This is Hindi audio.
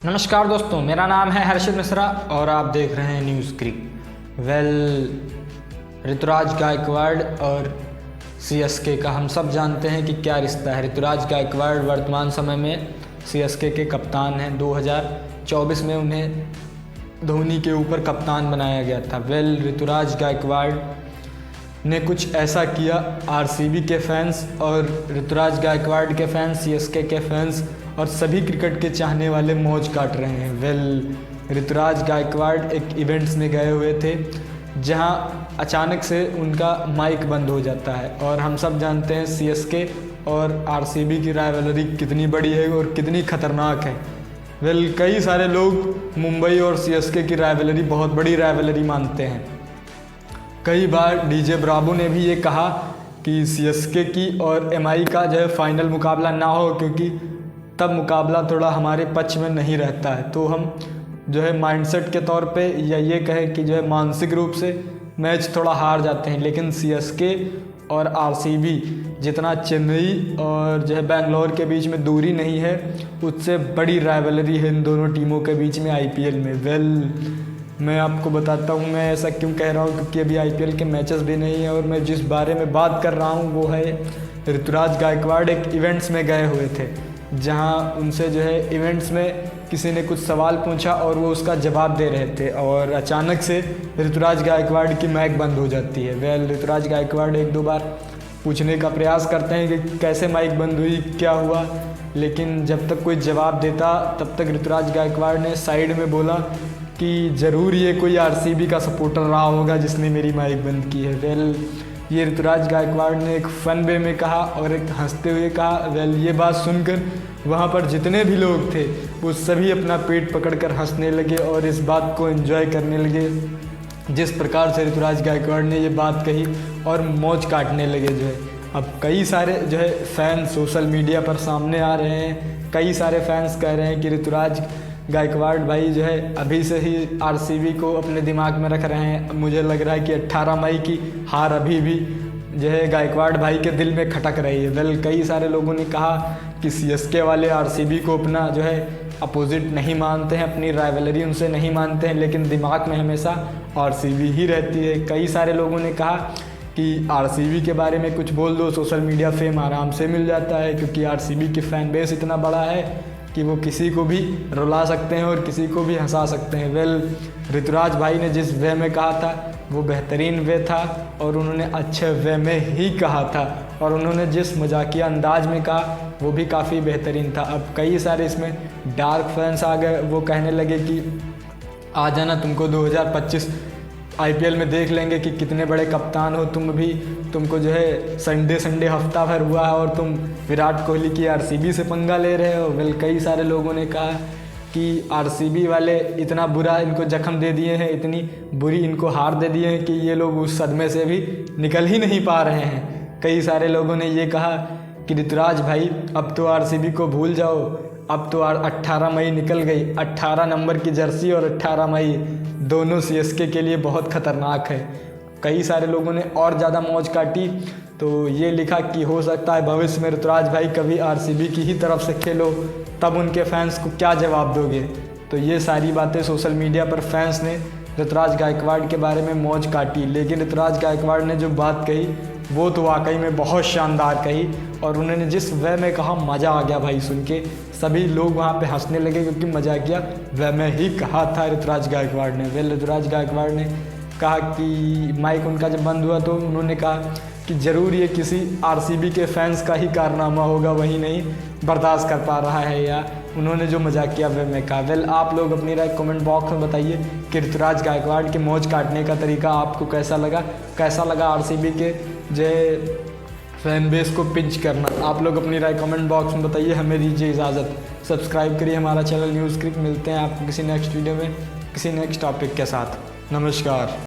नमस्कार दोस्तों, मेरा नाम है हर्षित मिश्रा और आप देख रहे हैं न्यूज़ क्रिक। ऋतुराज गायकवाड़ और सीएसके का हम सब जानते हैं कि क्या रिश्ता है। ऋतुराज गायकवाड़ वर्तमान समय में सीएसके के कप्तान हैं। 2024 में उन्हें धोनी के ऊपर कप्तान बनाया गया था। ऋतुराज गायकवाड़ ने कुछ ऐसा किया, आरसीबी के फैंस और ऋतुराज गायकवाड़ के फैंस, सीएसके के फैंस और सभी क्रिकेट के चाहने वाले मौज काट रहे हैं। ऋतुराज गायकवाड़ एक इवेंट्स में गए हुए थे जहां अचानक से उनका माइक बंद हो जाता है और हम सब जानते हैं सीएसके और आरसीबी की राइवलरी कितनी बड़ी है और कितनी खतरनाक है। कई सारे लोग मुंबई और सीएसके की राइवलरी बहुत बड़ी राइवलरी मानते हैं। कई बार डीजे ब्रावो ने भी ये कहा कि सीएसके की और एमआई का जो है फाइनल मुकाबला ना हो, क्योंकि तब मुकाबला थोड़ा हमारे पक्ष में नहीं रहता है। तो हम जो है माइंडसेट के तौर पे या ये कहें कि जो है मानसिक रूप से मैच थोड़ा हार जाते हैं। लेकिन सीएसके और आरसीबी जितना चेन्नई और जो है बेंगलोर के बीच में दूरी नहीं है, उससे बड़ी राइवलरी है इन दोनों टीमों के बीच में आईपीएल में। मैं आपको बताता हूँ मैं ऐसा क्यों कह रहा हूँ, क्योंकि अभी आईपीएल के मैचेस भी नहीं हैं और मैं जिस बारे में बात कर रहा हूँ वो है ऋतुराज गायकवाड़ एक इवेंट्स में गए हुए थे, जहाँ उनसे जो है इवेंट्स में किसी ने कुछ सवाल पूछा और वो उसका जवाब दे रहे थे और अचानक से ऋतुराज गायकवाड़ की माइक बंद हो जाती है। ऋतुराज गायकवाड़ एक दो बार पूछने का प्रयास करते हैं कि कैसे माइक बंद हुई, क्या हुआ, लेकिन जब तक कोई जवाब देता तब तक ऋतुराज गायकवाड़ ने साइड में बोला कि ज़रूर ये कोई आरसीबी का सपोर्टर रहा होगा जिसने मेरी माइक बंद की है। ये ऋतुराज गायकवाड़ ने एक फ़न वे में कहा और एक हंसते हुए कहा। ये बात सुनकर वहाँ पर जितने भी लोग थे वो सभी अपना पेट पकड़कर हंसने लगे और इस बात को एंजॉय करने लगे जिस प्रकार से ऋतुराज गायकवाड़ ने ये बात कही, और मौज काटने लगे जो है। अब कई सारे जो है फैंस सोशल मीडिया पर सामने आ रहे हैं। कई सारे फैंस कह रहे हैं कि ऋतुराज गायकवाड़ भाई जो है अभी से ही आरसीबी को अपने दिमाग में रख रहे हैं। मुझे लग रहा है कि 18 मई की हार अभी भी जो है गायकवाड़ भाई के दिल में खटक रही है। कई सारे लोगों ने कहा कि सीएसके वाले आरसीबी को अपना जो है अपोजिट नहीं मानते हैं, अपनी राइवलरी उनसे नहीं मानते हैं, लेकिन दिमाग में हमेशा आरसीबी ही रहती है। कई सारे लोगों ने कहा कि आरसीबी के बारे में कुछ बोल दो, सोशल मीडिया फेम आराम से मिल जाता है, क्योंकि आरसीबी की फ़ैन बेस इतना बड़ा है कि वो किसी को भी रुला सकते हैं और किसी को भी हंसा सकते हैं। ऋतुराज भाई ने जिस वे में कहा था वो बेहतरीन वे था और उन्होंने अच्छे वे में ही कहा था, और उन्होंने जिस मजाकिया अंदाज में कहा वो भी काफ़ी बेहतरीन था। अब कई सारे इसमें डार्क फैंस आ गए, वो कहने लगे कि आ जाना, तुमको 2025 आईपीएल में देख लेंगे कि कितने बड़े कप्तान हो तुम भी, तुमको जो है संडे हफ्ता भर हुआ है और तुम विराट कोहली की आरसीबी से पंगा ले रहे हो। कई सारे लोगों ने कहा कि आरसीबी वाले इतना बुरा इनको जख्म दे दिए हैं, इतनी बुरी इनको हार दे दिए हैं कि ये लोग उस सदमे से भी निकल ही नहीं पा रहे हैं। कई सारे लोगों ने ये कहा कि ऋतुराज भाई अब तो आरसीबी को भूल जाओ, अब तो 18 मई निकल गई। 18 नंबर की जर्सी और 18 मई दोनों सीएसके के लिए बहुत ख़तरनाक है। कई सारे लोगों ने और ज़्यादा मौज काटी, तो ये लिखा कि हो सकता है भविष्य में ऋतुराज भाई कभी आरसीबी की ही तरफ से खेलो, तब उनके फैंस को क्या जवाब दोगे। तो ये सारी बातें सोशल मीडिया पर फैंस ने ऋतुराज गायकवाड़ के बारे में मौज काटी, लेकिन ऋतुराज गायकवाड़ ने जो बात कही वो तो वाकई में बहुत शानदार कही, और उन्होंने जिस वे में कहा मज़ा आ गया भाई सुन के। सभी लोग वहाँ पे हंसने लगे क्योंकि मजाकिया वे में ही कहा था ऋतुराज गायकवाड़ ने। ऋतुराज गायकवाड़ ने कहा कि माइक उनका जब बंद हुआ तो उन्होंने कहा कि ज़रूर ये किसी आरसीबी के फैंस का ही कारनामा होगा, वही नहीं बर्दाश्त कर पा रहा है, या उन्होंने जो मजाकिया वे में कहा। आप लोग अपनी राय कमेंट बॉक्स में बताइए कि ऋतुराज गायकवाड़ के मौज काटने का तरीका आपको कैसा लगा आरसीबी के जो फैन बेस को पिंच करना। आप लोग अपनी राय कमेंट बॉक्स में बताइए। हमें दीजिए इजाज़त, सब्सक्राइब करिए हमारा चैनल न्यूज़ क्रिक। मिलते हैं आपको किसी नेक्स्ट वीडियो में किसी नेक्स्ट टॉपिक के साथ। नमस्कार।